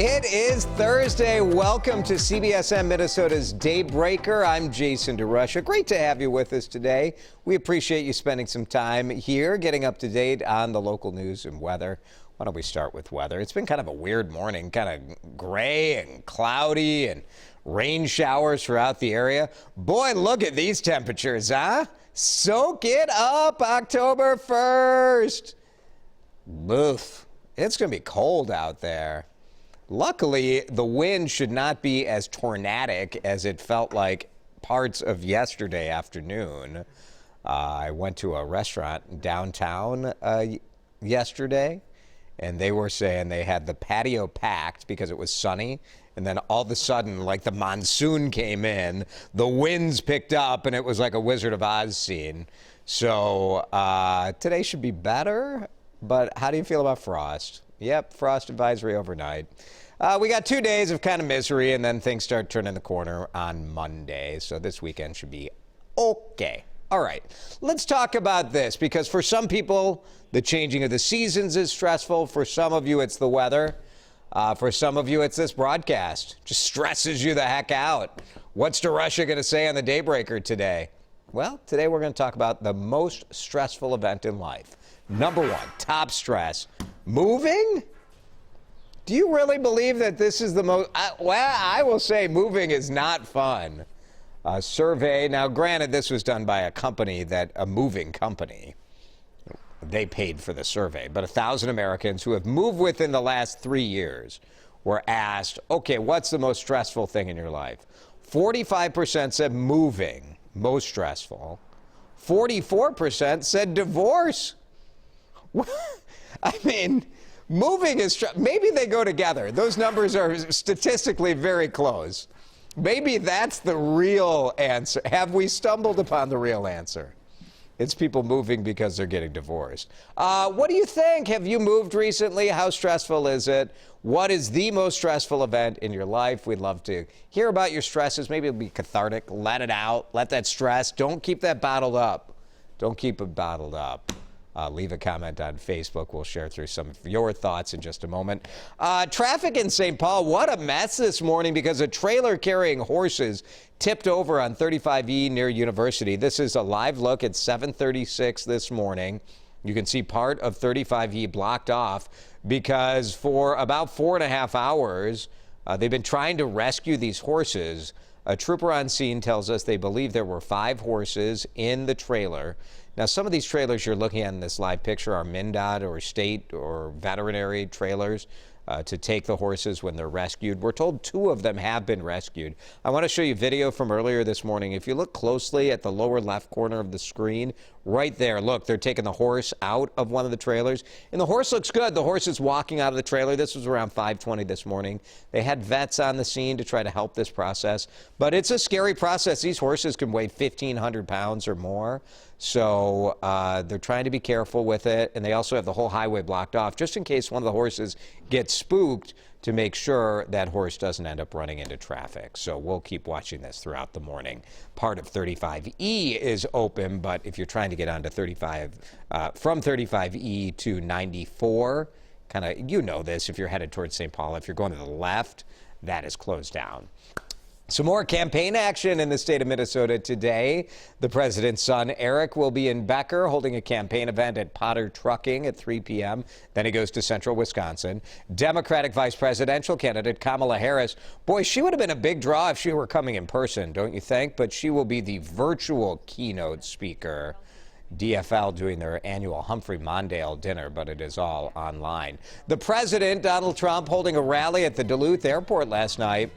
It is Thursday. Welcome to CBSN Minnesota's Daybreaker. I'm Jason DeRusha. Great to have you with us today. We appreciate you spending some time here, getting up to date on the local news and weather. Why don't we start with weather? It's been kind of a weird morning, kind of gray and cloudy and rain showers throughout the area. Boy, look at these temperatures, huh? Soak it up, October 1st. Boof. It's going to be cold out there. Luckily, the wind should not be as tornadic as it felt like parts of yesterday afternoon. I went to a restaurant downtown yesterday, and they were saying they had the patio packed because it was sunny. And then all of a sudden, like the monsoon came in, the winds picked up, and it was like a Wizard of Oz scene. So today should be better, but how do you feel about frost? Yep, frost advisory overnight. We got 2 days of kind of misery, and then things start turning the corner on Monday. So this weekend should be okay. All right, let's talk about this, because for some people, the changing of the seasons is stressful. For some of you, it's the weather. For some of you, it's this broadcast. Just stresses you the heck out. What's DeRusha going to say on the Daybreaker today? Well, today we're going to talk about the most stressful event in life. Number one, top stress. Moving? Do you really believe that this is the most? Well, I will say moving is not fun. A survey, now granted, this was done by a moving company. They paid for the survey, but 1,000 Americans who have moved within the last 3 years were asked, okay, what's the most stressful thing in your life? 45% said moving, most stressful. 44% said divorce. I mean, moving is, maybe they go together. Those numbers are statistically very close. Maybe that's the real answer. Have we stumbled upon the real answer? It's people moving because they're getting divorced. What do you think? Have you moved recently? How stressful is it? What is the most stressful event in your life? We'd love to hear about your stresses. Maybe it'll be cathartic. Let it out. Let that stress. Don't keep that bottled up. Don't keep it bottled up. Leave a comment on Facebook. We'll share through some of your thoughts in just a moment. Traffic in St. Paul, what a mess this morning because a trailer carrying horses tipped over on 35E near University. This is a live look at 7:36 this morning. You can see part of 35E blocked off because for about 4.5 hours, they've been trying to rescue these horses. A trooper on scene tells us they believe there were 5 horses in the trailer. Now, some of these trailers you're looking at in this live picture are MnDOT or state or veterinary trailers to take the horses when they're rescued. We're told 2 of them have been rescued. I want to show you video from earlier this morning. If you look closely at the lower left corner of the screen, right there, look, they're taking the horse out of one of the trailers. And the horse looks good. The horse is walking out of the trailer. This was around 5:20 this morning. They had vets on the scene to try to help this process. But it's a scary process. These horses can weigh 1,500 pounds or more. So they're trying to be careful with it. And they also have the whole highway blocked off just in case one of the horses gets spooked, to make sure that horse doesn't end up running into traffic. So we'll keep watching this throughout the morning. Part of 35E is open, but if you're trying to get onto 35, from 35E to 94, kind of, you know this, if you're headed towards St. Paul, if you're going to the left, that is closed down. Some more campaign action in the state of Minnesota today. The president's son, Eric, will be in Becker holding a campaign event at Potter Trucking at 3 p.m. Then he goes to central Wisconsin. Democratic vice presidential candidate Kamala Harris. Boy, she would have been a big draw if she were coming in person, don't you think? But she will be the virtual keynote speaker. DFL doing their annual Humphrey Mondale dinner, but it is all online. The president, Donald Trump, holding a rally at the Duluth airport last night.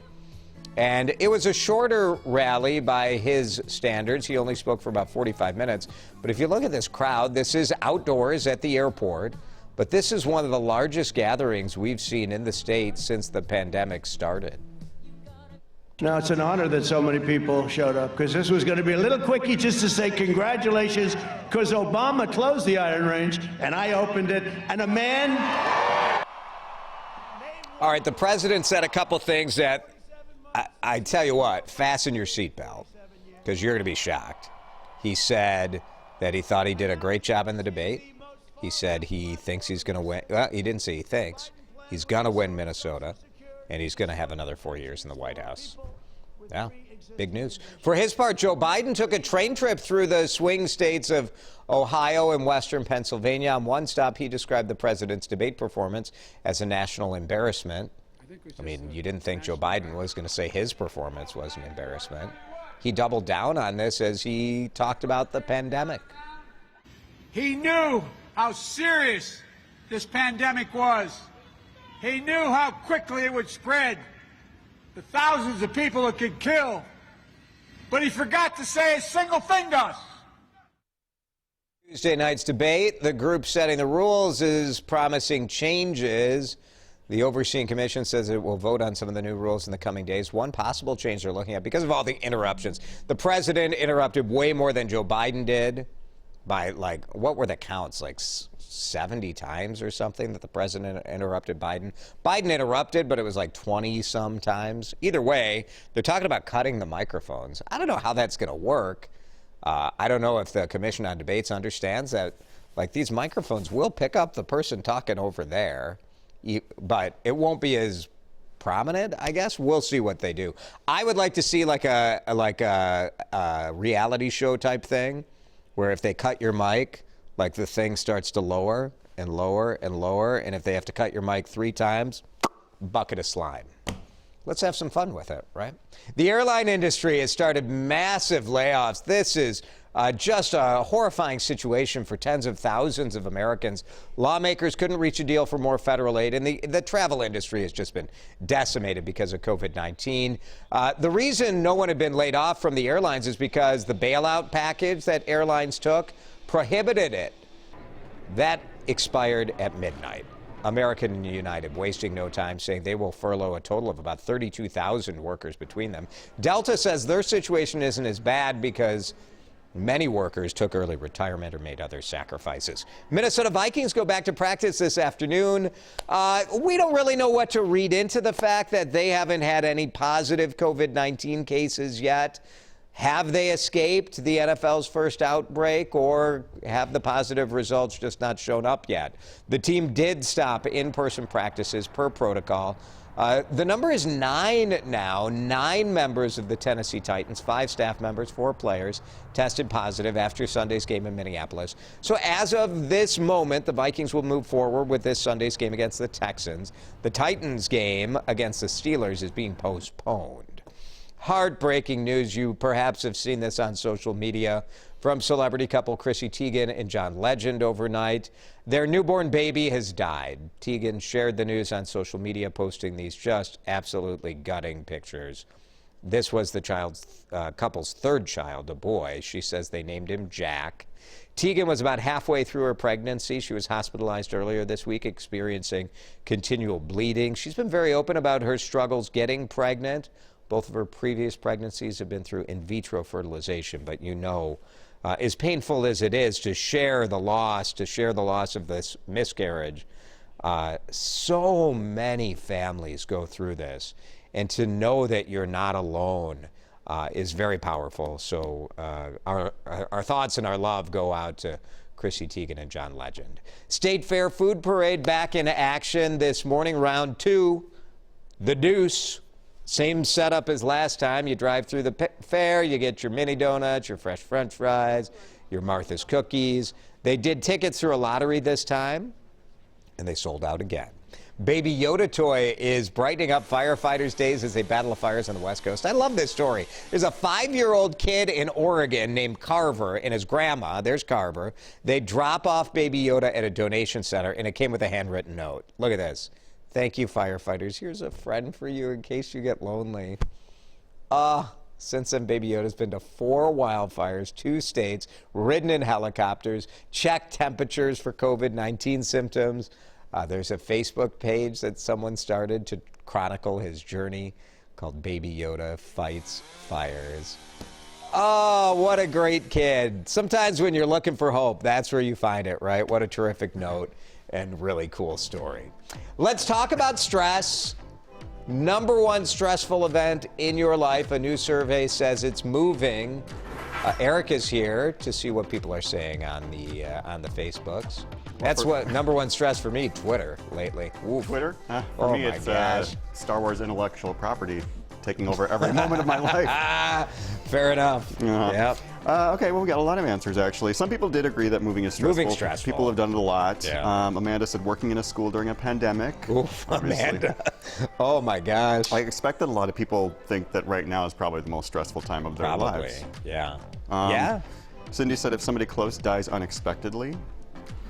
And it was a shorter rally by his standards. He only spoke for about 45 minutes. But if you look at this crowd, this is outdoors at the airport. But this is one of the largest gatherings we've seen in the state since the pandemic started. Now, it's an honor that so many people showed up, because this was going to be a little quickie just to say congratulations, because Obama closed the Iron Range and I opened it, and a man... All right, the president said a couple things that I tell you what, fasten your seatbelt, because you're going to be shocked. He said that he thought he did a great job in the debate. He said he thinks he's going to win. Well, he didn't say he thinks. He's going to win Minnesota. and he's going to have another 4 years in the White House. Yeah, big news. For his part, Joe Biden took a train trip through the swing states of Ohio and western Pennsylvania. On one stop, he described the president's debate performance as a national embarrassment. I mean, you didn't think Joe Biden was going to say his performance was an embarrassment. He doubled down on this as he talked about the pandemic. He knew how serious this pandemic was. He knew how quickly it would spread, the thousands of people it could kill. But he forgot to say a single thing to us. Tuesday night's debate, the group setting the rules is promising changes. The Overseeing Commission says it will vote on some of the new rules in the coming days. One possible change they're looking at, because of all the interruptions. The president interrupted way more than Joe Biden did by, like, what were the counts? Like 70 times or something that the president interrupted Biden. Biden interrupted, but it was like 20-some times. Either way, they're talking about cutting the microphones. I don't know how that's going to work. I don't know if the Commission on Debates understands that, like, these microphones will pick up the person talking over there. But it won't be as prominent, I guess. We'll see what they do. I would like to see like a reality show type thing where if they cut your mic, like the thing starts to lower and lower and lower. And if they have to cut your mic 3 times, bucket of slime. Let's have some fun with it, right? The airline industry has started massive layoffs. This is just a horrifying situation for tens of thousands of Americans. Lawmakers couldn't reach a deal for more federal aid, and the travel industry has just been decimated because of COVID-19. The reason no one had been laid off from the airlines is because the bailout package that airlines took prohibited it. That expired at midnight. American United wasting no time, saying they will furlough a total of about 32,000 workers between them. Delta says their situation isn't as bad because many workers took early retirement or made other sacrifices. Minnesota Vikings go back to practice this afternoon. We don't really know what to read into the fact that they haven't had any positive COVID-19 cases yet. Have they escaped the NFL's first outbreak, or have the positive results just not shown up yet? The team did stop in-person practices per protocol. The number is 9 now. 9 members of the Tennessee Titans, 5 staff members, 4 players, tested positive after Sunday's game in Minneapolis. So as of this moment, the Vikings will move forward with this Sunday's game against the Texans. The Titans game against the Steelers is being postponed. Heartbreaking news. You perhaps have seen this on social media from celebrity couple Chrissy Teigen and John Legend overnight. Their newborn baby has died. Teigen shared the news on social media, posting these just absolutely gutting pictures. This was the couple's 3rd child, a boy. She says they named him Jack. Teigen was about halfway through her pregnancy. She was hospitalized earlier this week, experiencing continual bleeding. She's been very open about her struggles getting pregnant. Both of her previous pregnancies have been through in vitro fertilization, but as painful as it is to share the loss of this miscarriage, so many families go through this, and to know that you're not alone is very powerful. So our thoughts and our love go out to Chrissy Teigen and John Legend. State Fair Food Parade back in action this morning, round 2, the Deuce. Same setup as last time. You drive through the fair, you get your mini donuts, your fresh french fries, your Martha's cookies. They did tickets through a lottery this time, and they sold out again. Baby Yoda toy is brightening up firefighters' days as they battle the fires on the West Coast. I love this story. There's a 5-year-old kid in Oregon named Carver and his grandma. There's Carver. They drop off Baby Yoda at a donation center, and it came with a handwritten note. Look at this. Thank you, firefighters. Here's a friend for you in case you get lonely. Since then, Baby Yoda's been to 4 wildfires, 2 states, ridden in helicopters, checked temperatures for COVID-19 symptoms. There's a Facebook page that someone started to chronicle his journey called Baby Yoda Fights Fires. Oh, what a great kid. Sometimes when you're looking for hope, that's where you find it, right? What a terrific note and really cool story. Let's talk about stress. Number 1 stressful event in your life. A new survey says it's moving. Eric is here to see what people are saying on the Facebooks. That's what #1 stress for me, Twitter lately. Oof. Twitter? For Oh me, my it's gosh. Star Wars intellectual property taking over every moment of my life. Fair enough. Yep. Okay, well, we got a lot of answers, actually. Some people did agree that moving is stressful. Moving's stressful. People have done it a lot. Yeah. Amanda said working in a school during a pandemic. Oof, obviously. Amanda. Oh my gosh. I expect that a lot of people think that right now is probably the most stressful time of their Probably. lives. Yeah. Yeah. Cindy said if somebody close dies unexpectedly.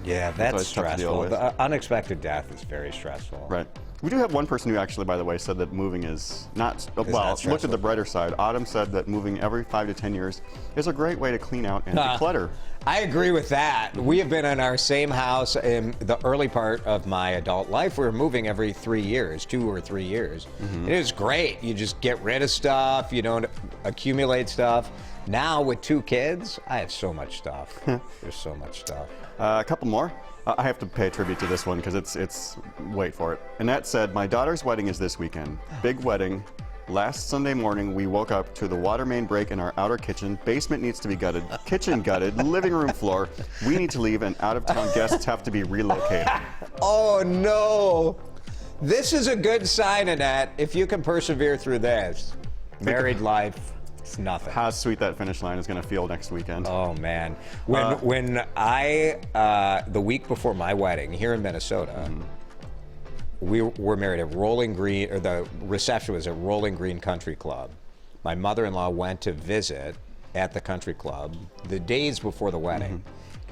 Yeah, that's always tough to deal stressful. with. The unexpected death is very stressful. Right. We do have one person who actually, by the way, said that moving is not, well, not looked stressful. at the brighter side. Autumn said that moving every 5 to 10 years is a great way to clean out and declutter. I agree with that. We have been in our same house in the early part of my adult life. We were moving every 3 years, 2 or 3 years. It is great. You just get rid of stuff. You don't accumulate stuff. Now with 2 kids, I have so much stuff. There's so much stuff. A couple more. I have to pay tribute to this one because it's, wait for it. Annette said, my daughter's wedding is this weekend. Big wedding. Last Sunday morning, we woke up to the water main break in our outer kitchen. Basement needs to be gutted. Kitchen gutted. Living room floor. We need to leave, and out-of-town guests have to be relocated. Oh, no. This is a good sign, Annette. If you can persevere through this, married life, it's nothing. How sweet that finish line is going to feel next weekend. Oh, man. When I, the week before my wedding here in Minnesota, we were married at Rolling Green, or the reception was at Rolling Green Country Club. My mother-in-law went to visit at the country club the days before the wedding.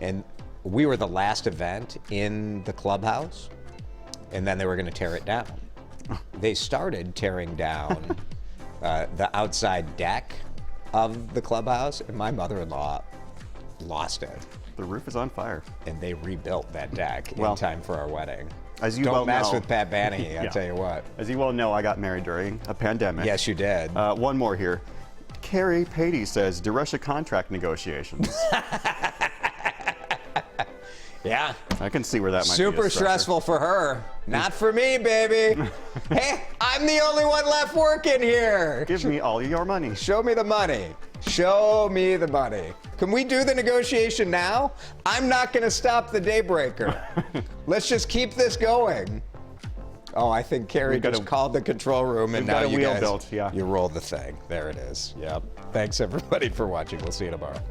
And we were the last event in the clubhouse, and then they were going to tear it down. They started tearing down the outside deck of the clubhouse, and my mother-in-law lost it. The roof is on fire. And they rebuilt that deck Well, in time for our wedding. As you Don't well mess know, with Pat Bannahy, I'll Yeah. tell you what. As you well know, I got married during a pandemic. Yes, you did. One more here. Carrie Patey says, DeRusha contract negotiations. Yeah. I can see where that might be. Super a stressor. stressful for her. Not for me, baby. Hey, I'm the only one left working here. Give me all your money. Show me the money. Show me the money. Can we do the negotiation now? I'm not going to stop the Daybreaker. Let's just keep this going. Oh, I think Carrie We've got just a- called the control room, and we've got now a you wheel guys, built, yeah. you rolled the thing. There it is. Yep. Thanks everybody for watching. We'll see you tomorrow.